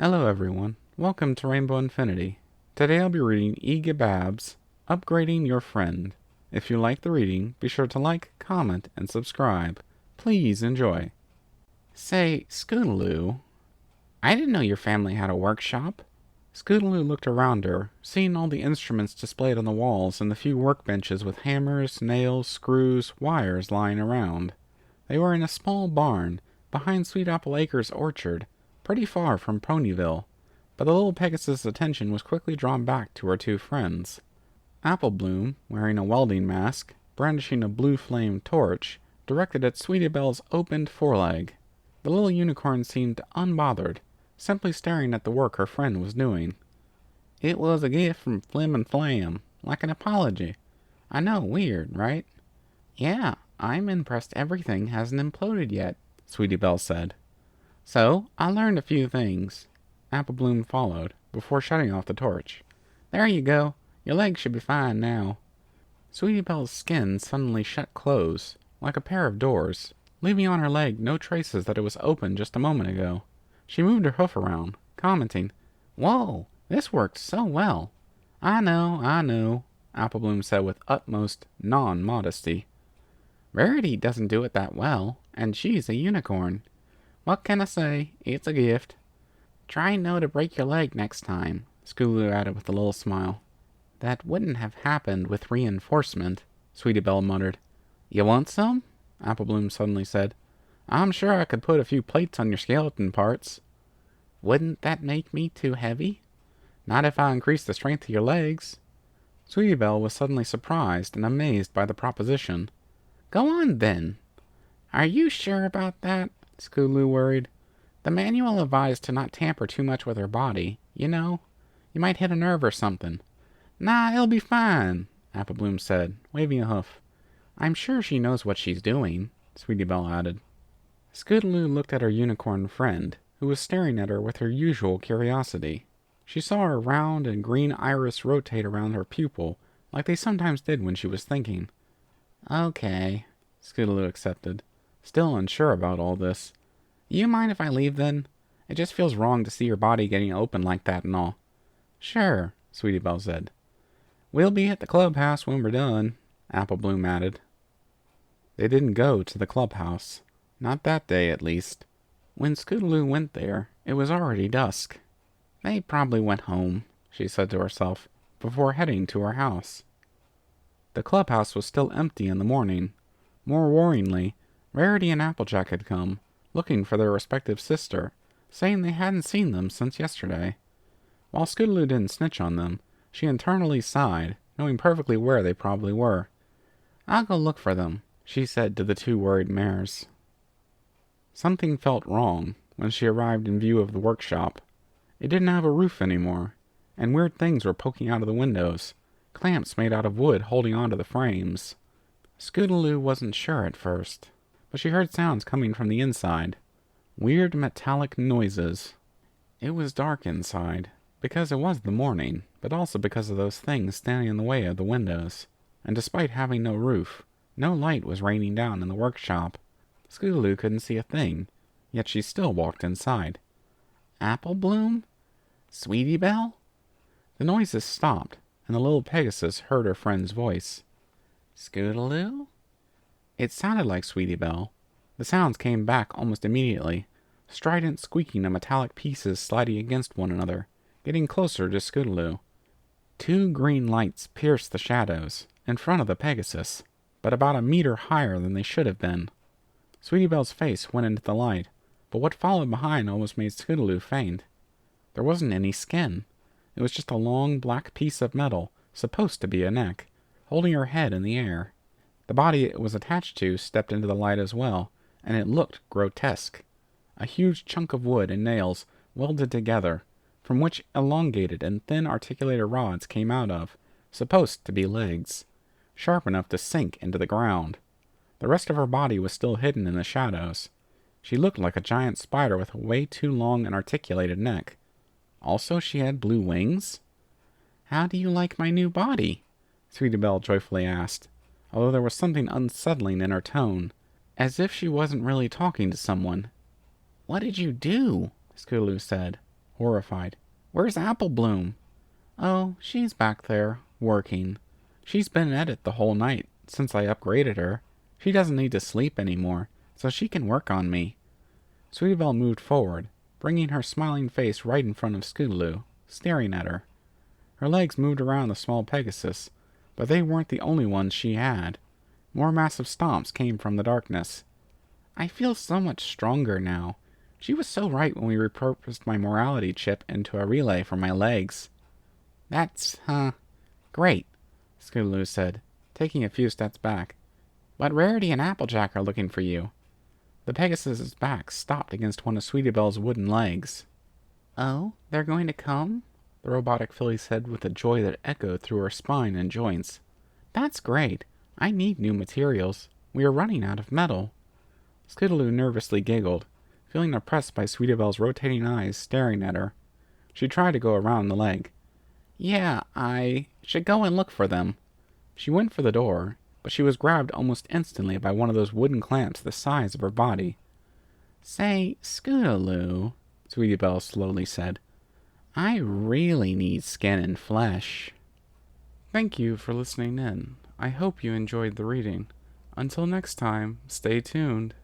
Hello everyone, welcome to Rainbow Infinity. Today I'll be reading IGIBAB's Upgrading Your Friend. If you like the reading, be sure to like, comment, and subscribe. Please enjoy. Say, Scootaloo, I didn't know your family had a workshop. Scootaloo looked around her, seeing all the instruments displayed on the walls and the few workbenches with hammers, nails, screws, wires lying around. They were in a small barn, behind Sweet Apple Acres orchard, pretty far from Ponyville, but the little Pegasus' attention was quickly drawn back to her two friends. Apple Bloom, wearing a welding mask, brandishing a blue flame torch, directed at Sweetie Belle's opened foreleg. The little unicorn seemed unbothered, simply staring at the work her friend was doing. It was a gift from Flim and Flam, like an apology. I know, weird, right? Yeah, I'm impressed everything hasn't imploded yet, Sweetie Belle said. So, I learned a few things. Apple Bloom followed, before shutting off the torch. There you go. Your leg should be fine now. Sweetie Belle's skin suddenly shut close, like a pair of doors, leaving on her leg no traces that it was open just a moment ago. She moved her hoof around, commenting, Whoa, this worked so well. I know, Apple Bloom said with utmost non-modesty. Rarity doesn't do it that well, and she's a unicorn. What can I say? It's a gift. Try no to break your leg next time, Scootaloo added with a little smile. That wouldn't have happened with reinforcement, Sweetie Belle muttered. You want some? Apple Bloom suddenly said. I'm sure I could put a few plates on your skeleton parts. Wouldn't that make me too heavy? Not if I increase the strength of your legs. Sweetie Belle was suddenly surprised and amazed by the proposition. Go on, then. Are you sure about that? Scootaloo worried. The manual advised to not tamper too much with her body, you know. You might hit a nerve or something. Nah, it'll be fine, Apple Bloom said, waving a hoof. I'm sure she knows what she's doing, Sweetie Belle added. Scootaloo looked at her unicorn friend, who was staring at her with her usual curiosity. She saw her round and green iris rotate around her pupil, like they sometimes did when she was thinking. Okay, Scootaloo accepted, still unsure about all this. You mind if I leave then? It just feels wrong to see your body getting open like that and all. Sure, Sweetie Belle said. We'll be at the clubhouse when we're done, Apple Bloom added. They didn't go to the clubhouse. Not that day, at least. When Scootaloo went there, it was already dusk. They probably went home, she said to herself, before heading to her house. The clubhouse was still empty in the morning. More worryingly, Rarity and Applejack had come, looking for their respective sister, saying they hadn't seen them since yesterday. While Scootaloo didn't snitch on them, she internally sighed, knowing perfectly where they probably were. I'll go look for them, she said to the two worried mares. Something felt wrong when she arrived in view of the workshop. It didn't have a roof anymore, and weird things were poking out of the windows, clamps made out of wood holding onto the frames. Scootaloo wasn't sure at first, but she heard sounds coming from the inside. Weird metallic noises. It was dark inside, because it was the morning, but also because of those things standing in the way of the windows. And despite having no roof, no light was raining down in the workshop. Scootaloo couldn't see a thing, yet she still walked inside. Apple Bloom? Sweetie Belle? The noises stopped, and the little Pegasus heard her friend's voice. Scootaloo? It sounded like Sweetie Belle. The sounds came back almost immediately, strident squeaking of metallic pieces sliding against one another, getting closer to Scootaloo. Two green lights pierced the shadows, in front of the Pegasus, but about a meter higher than they should have been. Sweetie Belle's face went into the light, but what followed behind almost made Scootaloo faint. There wasn't any skin. It was just a long black piece of metal, supposed to be a neck, holding her head in the air. The body it was attached to stepped into the light as well, and it looked grotesque. A huge chunk of wood and nails welded together, from which elongated and thin articulated rods came out of, supposed to be legs, sharp enough to sink into the ground. The rest of her body was still hidden in the shadows. She looked like a giant spider with a way too long and articulated neck. Also, she had blue wings. How do you like my new body? Sweetie Belle joyfully asked, although there was something unsettling in her tone, as if she wasn't really talking to someone. What did you do? Scootaloo said, horrified. Where's Apple Bloom? Oh, she's back there, working. She's been at it the whole night, since I upgraded her. She doesn't need to sleep anymore, so she can work on me. Sweetie Belle moved forward, bringing her smiling face right in front of Scootaloo, staring at her. Her legs moved around the small Pegasus, but they weren't the only ones she had. More massive stomps came from the darkness. I feel so much stronger now. She was so right when we repurposed my morality chip into a relay for my legs. That's, great, Scootaloo said, taking a few steps back. But Rarity and Applejack are looking for you. The Pegasus's back stopped against one of Sweetie Belle's wooden legs. Oh, they're going to come? The robotic filly said with a joy that echoed through her spine and joints. That's great. I need new materials. We are running out of metal. Scootaloo nervously giggled, feeling oppressed by Sweetie Belle's rotating eyes staring at her. She tried to go around the leg. Yeah, I should go and look for them. She went for the door, but she was grabbed almost instantly by one of those wooden clamps the size of her body. Say, Scootaloo, Sweetie Belle slowly said, I really need skin and flesh. Thank you for listening in. I hope you enjoyed the reading. Until next time, stay tuned.